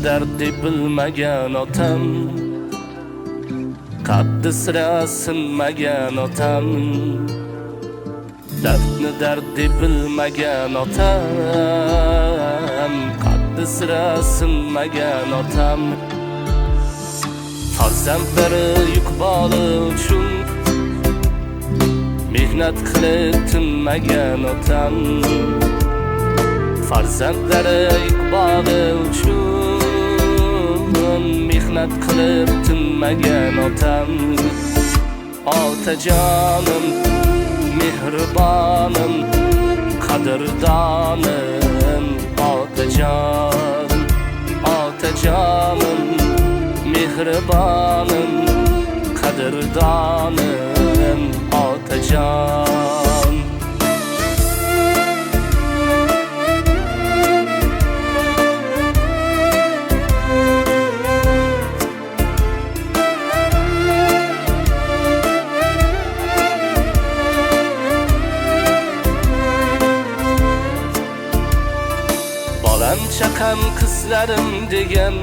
derdi bilmagan otam, qaddi sira sinmagan otam, dardni derdi bilmagan otam, qaddi sira sinmagan otam. Farzandlari yuk boli uchun mehnat qilib tinmagan otam, farzandlari iqboli uchun mehnat qilib tinmagan otam. Otajonim, mehribonim, qadrdonim, otajonim, otajonim, mehribonim, qadrdonim, otajon. Bolam chaqam qizlarim degan,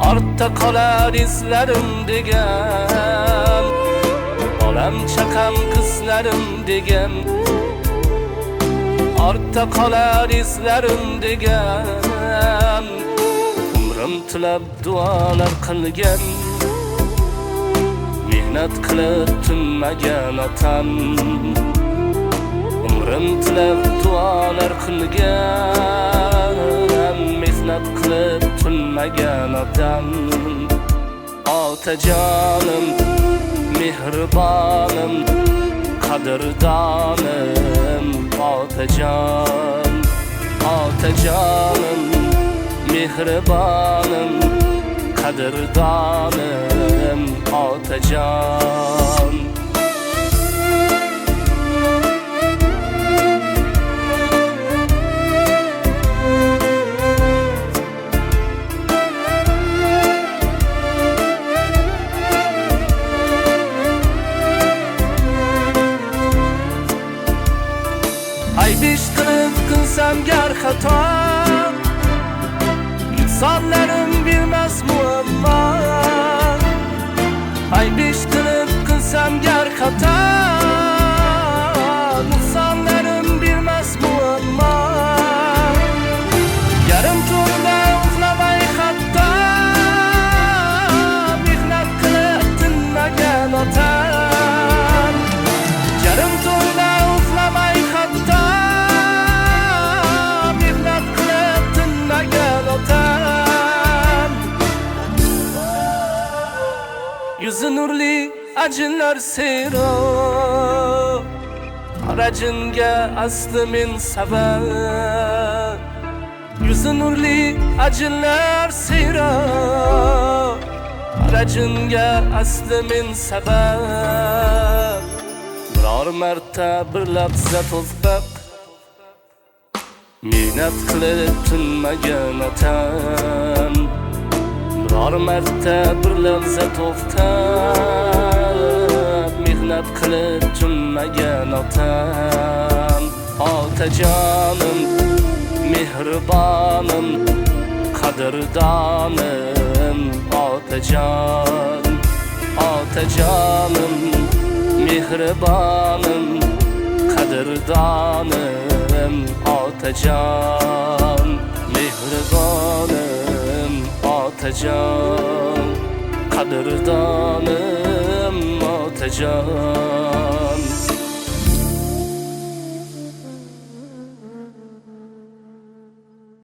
ortda qolar izlarim degan. Bolam chaqam qizlarim degan, ortda qolar izlarim degan. Umrim tilab duolar qilgan, mehnat qilib tinmagan otam. Umrim tilab duolar qilgan, mehnat qilib tinmagan otam. Otajonim, mehribonim, qadrdonim, otajon. Otajonim, mehribonim, qadrdonim, otajon. Aybish qilib qilsam gar xato, insonlarim bilmas muammo. Aybish qilib qilsam gar xato, insonlarim bilmas muammo. Yarim tunda uxlamay hatto, mehnat qilib tinmagan otam. Yarim tunda uxlamay hatto, yüzü nurli acılar seyro, aracınga aslı men sabab. Yüzü nurli acılar seyro, aracınga aslı men sabab. Biror marta bir lahza to'xtab, mehnat qilib tinmagan otam. Biror marta bir lahza to'xtab, mehnat qilib tinmagan otam. Otajonim, mehribonim, qadrdonim, otajon. Otajonim, mehribonim, qadrdonim, otajon. Mehribonim, otajon, qadrdonim, otajon.